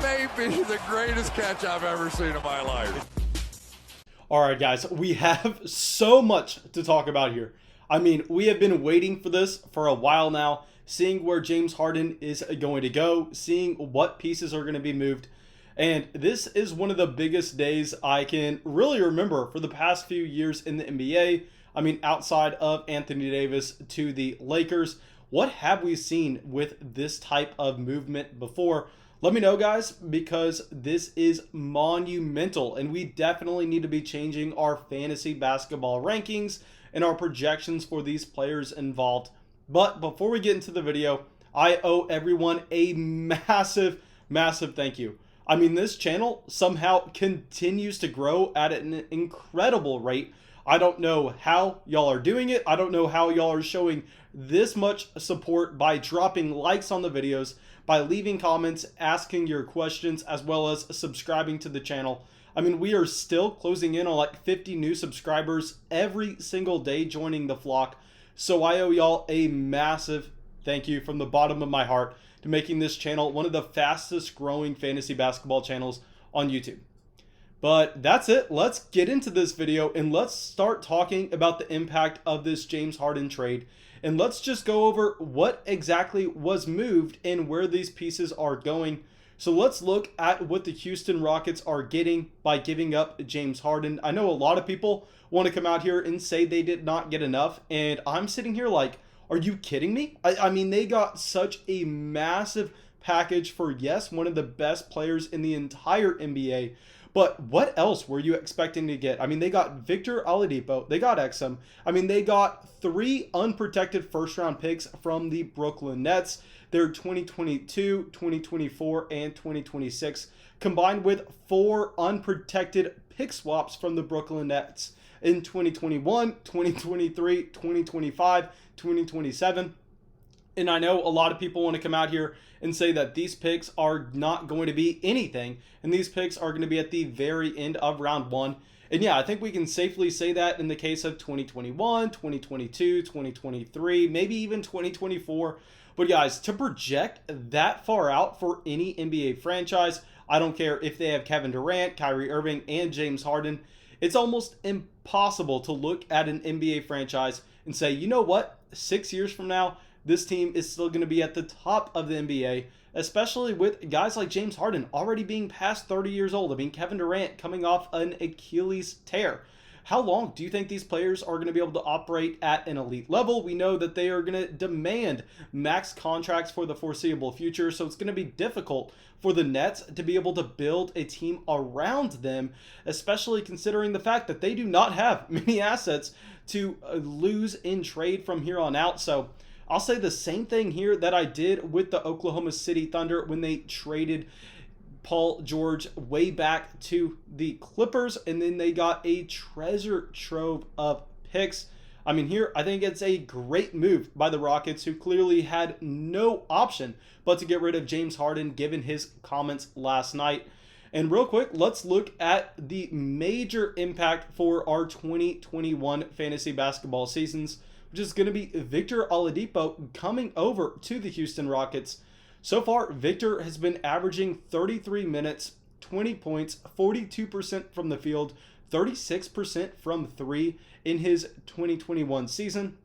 That may be the greatest catch I've ever seen in my life. All right, guys, we have so much to talk about here. I mean, we have been waiting for this for a while now, seeing where James Harden is going to go, seeing what pieces are going to be moved. And this is one of the biggest days I can really remember for the past few years in the NBA. I mean, outside of Anthony Davis to the Lakers, what have we seen with this type of movement before? Let me know, guys, because this is monumental, and we definitely need to be changing our fantasy basketball rankings and our projections for these players involved. But before we get into the video, I owe everyone a massive thank you. I mean, this channel somehow continues to grow at an incredible rate. I don't know how y'all are doing it. I don't know how y'all are showing this much support by dropping likes on the videos, by leaving comments, asking your questions, as well as subscribing to the channel. I mean, we are still closing in on like 50 new subscribers every single day joining the flock. So I owe y'all a massive thank you from the bottom of my heart to making this channel one of the fastest growing fantasy basketball channels on YouTube. But that's it. Let's get into this video and let's start talking about the impact of this James Harden trade. And let's just go over what exactly was moved and where these pieces are going. So let's look at what the Houston Rockets are getting by giving up James Harden. I know a lot of people want to come out here and say they did not get enough. And I'm sitting here like, are you kidding me? I mean, they got such a massive package for, yes, one of the best players in the entire NBA. But what else were you expecting to get? I mean, they got Victor Oladipo. They got Exum. I mean, they got 3 unprotected first-round picks from the Brooklyn Nets. They're 2022, 2024, and 2026, combined with 4 unprotected pick swaps from the Brooklyn Nets in 2021, 2023, 2025, 2027. And I know a lot of people want to come out here and say that these picks are not going to be anything, and these picks are going to be at the very end of round 1. And yeah, I think we can safely say that in the case of 2021, 2022, 2023, maybe even 2024. But guys, to project that far out for any NBA franchise, I don't care if they have Kevin Durant, Kyrie Irving, and James Harden, it's almost impossible to look at an NBA franchise and say, you know what, 6 years from now, this team is still going to be at the top of the NBA, especially with guys like James Harden already being past 30 years old. I mean, Kevin Durant coming off an Achilles tear. How long do you think these players are going to be able to operate at an elite level? We know that they are going to demand max contracts for the foreseeable future, so it's going to be difficult for the Nets to be able to build a team around them, especially considering the fact that they do not have many assets to lose in trade from here on out. So I'll say the same thing here that I did with the Oklahoma City Thunder when they traded Paul George way back to the Clippers, and then they got a treasure trove of picks. I mean, here, I think it's a great move by the Rockets, who clearly had no option but to get rid of James Harden, given his comments last night. And real quick, let's look at the major impact for our 2021 fantasy basketball seasons, which is going to be Victor Oladipo coming over to the Houston Rockets. So far, Victor has been averaging 33 minutes, 20 points, 42% from the field, 36% from 3 in his 2021 season.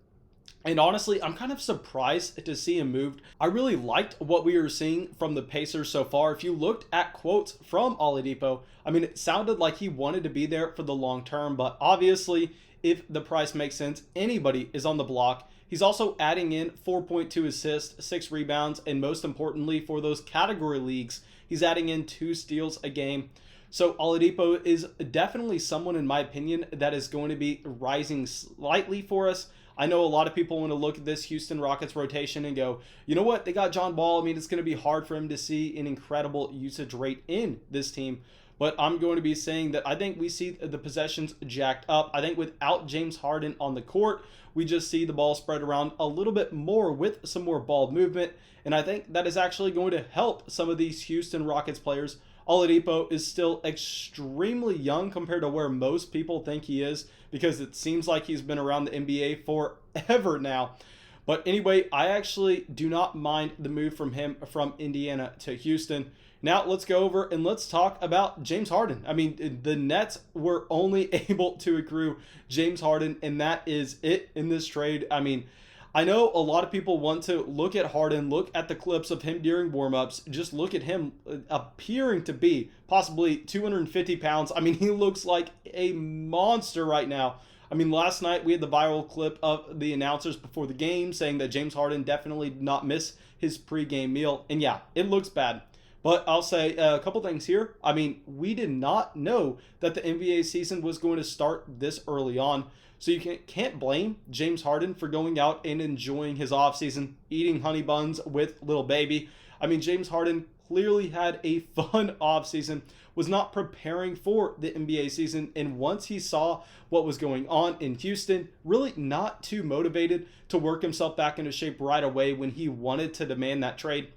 And honestly, I'm kind of surprised to see him moved. I really liked what we were seeing from the Pacers so far. If you looked at quotes from Oladipo, I mean, it sounded like he wanted to be there for the long term, but obviously, if the price makes sense, anybody is on the block. He's also adding in 4.2 assists, 6 rebounds, and most importantly for those category leagues, he's adding in 2 steals a game. So Oladipo is definitely someone, in my opinion, that is going to be rising slightly for us. I know a lot of people want to look at this Houston Rockets rotation and go, you know what, they got John Ball. I mean, it's going to be hard for him to see an incredible usage rate in this team. But I'm going to be saying that I think we see the possessions jacked up. I think without James Harden on the court, we just see the ball spread around a little bit more with some more ball movement. And I think that is actually going to help some of these Houston Rockets players. Oladipo is still extremely young compared to where most people think he is, because it seems like he's been around the NBA forever now. But anyway, I actually do not mind the move from him from Indiana to Houston. Now let's go over and let's talk about James Harden. I mean, the Nets were only able to accrue James Harden, and that is it in this trade. I mean, I know a lot of people want to look at Harden, look at the clips of him during warmups, just look at him appearing to be possibly 250 pounds. I mean, he looks like a monster right now. I mean, last night we had the viral clip of the announcers before the game saying that James Harden definitely did not miss his pregame meal. And yeah, it looks bad. But I'll say a couple things here. I mean, we did not know that the NBA season was going to start this early on. So you can't blame James Harden for going out and enjoying his offseason, eating honey buns with little baby. I mean, James Harden clearly had a fun offseason, was not preparing for the NBA season, and once he saw what was going on in Houston, really not too motivated to work himself back into shape right away when he wanted to demand that trade.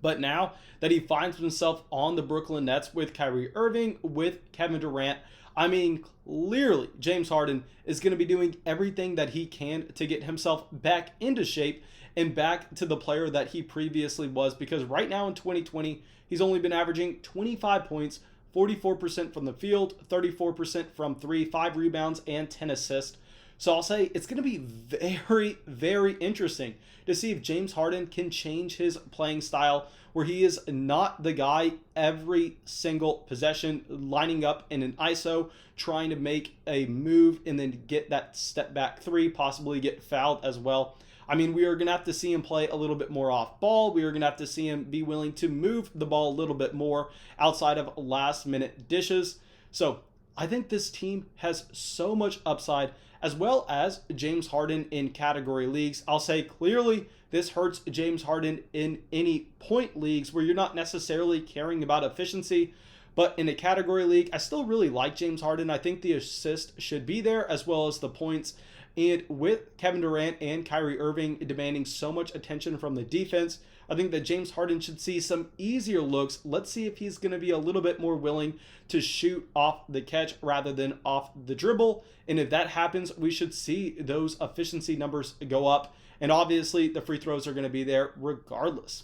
But now that he finds himself on the Brooklyn Nets with Kyrie Irving, with Kevin Durant, I mean, clearly James Harden is going to be doing everything that he can to get himself back into shape and back to the player that he previously was, because right now in 2020, he's only been averaging 25 points, 44% from the field, 34% from three, 5 rebounds, and 10 assists. So I'll say it's going to be very, very interesting to see if James Harden can change his playing style, where he is not the guy every single possession lining up in an ISO, trying to make a move and then get that step back three, possibly get fouled as well. I mean, we are going to have to see him play a little bit more off ball. We are going to have to see him be willing to move the ball a little bit more outside of last minute dishes. So I think this team has so much upside, as well as James Harden in category leagues. I'll say clearly this hurts James Harden in any point leagues where you're not necessarily caring about efficiency. But in a category league, I still really like James Harden. I think the assist should be there, as well as the points. And with Kevin Durant and Kyrie Irving demanding so much attention from the defense, I think that James Harden should see some easier looks. Let's see if he's going to be a little bit more willing to shoot off the catch rather than off the dribble. And if that happens, we should see those efficiency numbers go up. And obviously, the free throws are going to be there regardless.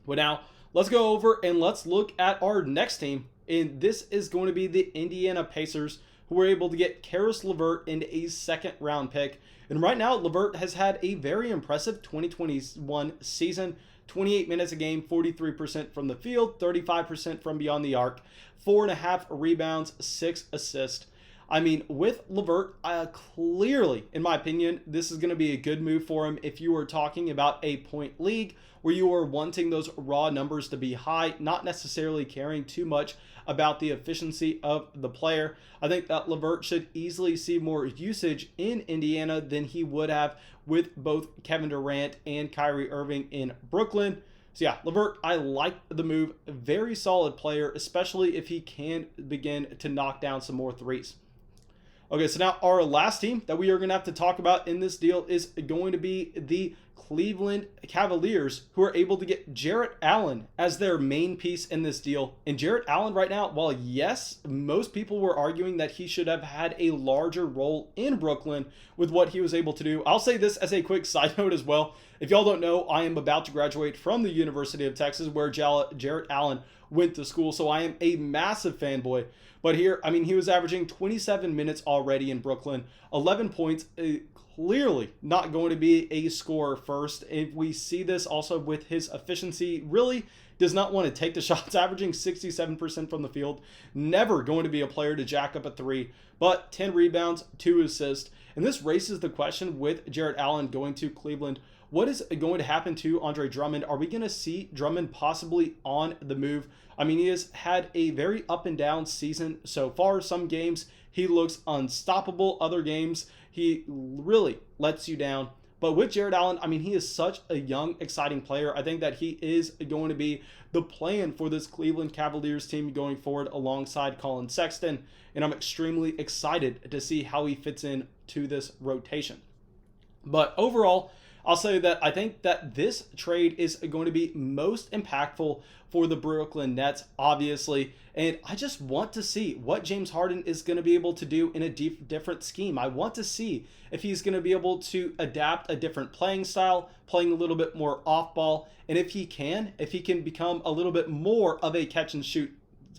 Well, now, let's go over and let's look at our next team. And this is going to be the Indiana Pacers, who were able to get Karis LeVert in a second-round pick. And right now, LeVert has had a very impressive 2021 season. 28 minutes a game, 43% from the field, 35% from beyond the arc, 4.5 rebounds, 6 assists. I mean, with LeVert, clearly, in my opinion, this is going to be a good move for him if you are talking about a point league where you are wanting those raw numbers to be high, not necessarily caring too much about the efficiency of the player. I think that LeVert should easily see more usage in Indiana than he would have with both Kevin Durant and Kyrie Irving in Brooklyn. So yeah, LeVert, I like the move. Very solid player, especially if he can begin to knock down some more threes. Okay, so now our last team that we are going to have to talk about in this deal is going to be the Cleveland Cavaliers, who are able to get Jarrett Allen as their main piece in this deal. And Jarrett Allen right now, while yes, most people were arguing that he should have had a larger role in Brooklyn with what he was able to do. I'll say this as a quick side note as well. If y'all don't know, I am about to graduate from the University of Texas, where Jarrett Allen went to school. So I am a massive fanboy. But here, I mean, he was averaging 27 minutes already in Brooklyn, 11 points, clearly not going to be a scorer first. If we see this also with his efficiency, really does not want to take the shots, averaging 67% from the field, never going to be a player to jack up a three, but 10 rebounds, 2 assists. And this raises the question with Jarrett Allen going to Cleveland. What is going to happen to Andre Drummond? Are we going to see Drummond possibly on the move? I mean, he has had a very up and down season so far. Some games he looks unstoppable. Other games he really lets you down. But with Jarrett Allen, I mean, he is such a young, exciting player. I think that he is going to be the plan for this Cleveland Cavaliers team going forward alongside Colin Sexton. And I'm extremely excited to see how he fits in to this rotation. But overall, I'll say that I think that this trade is going to be most impactful for the Brooklyn Nets, obviously. And I just want to see what James Harden is going to be able to do in a different scheme. I want to see if he's going to be able to adapt a different playing style, playing a little bit more off ball. And if he can become a little bit more of a catch and shoot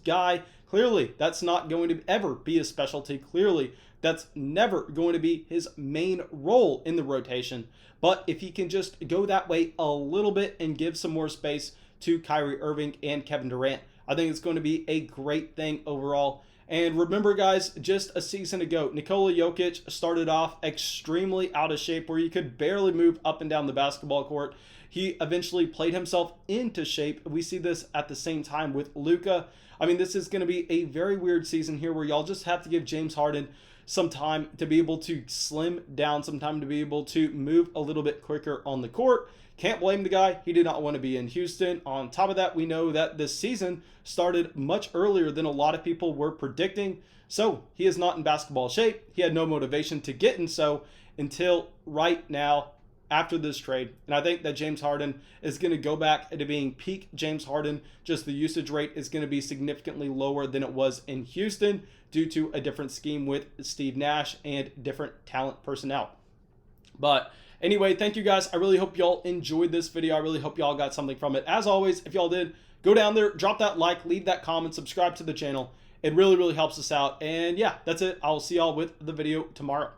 guy. Clearly, that's not going to ever be his specialty. Clearly, that's never going to be his main role in the rotation. But if he can just go that way a little bit and give some more space to Kyrie Irving and Kevin Durant, I think it's going to be a great thing overall. And remember, guys, just a season ago, Nikola Jokic started off extremely out of shape where he could barely move up and down the basketball court. He eventually played himself into shape. We see this at the same time with Luka. I mean, this is going to be a very weird season here where y'all just have to give James Harden some time to be able to slim down, some time to be able to move a little bit quicker on the court. Can't blame the guy. He did not want to be in Houston. On top of that, we know that this season started much earlier than a lot of people were predicting. So he is not in basketball shape. He had no motivation to get in so until right now after this trade. And I think that James Harden is going to go back to being peak James Harden. Just the usage rate is going to be significantly lower than it was in Houston due to a different scheme with Steve Nash and different talent personnel. But anyway, thank you guys. I really hope y'all enjoyed this video. I really hope y'all got something from it. As always, if y'all did, go down there, drop that like, leave that comment, subscribe to the channel. It really, really helps us out. And yeah, that's it. I'll see y'all with the video tomorrow.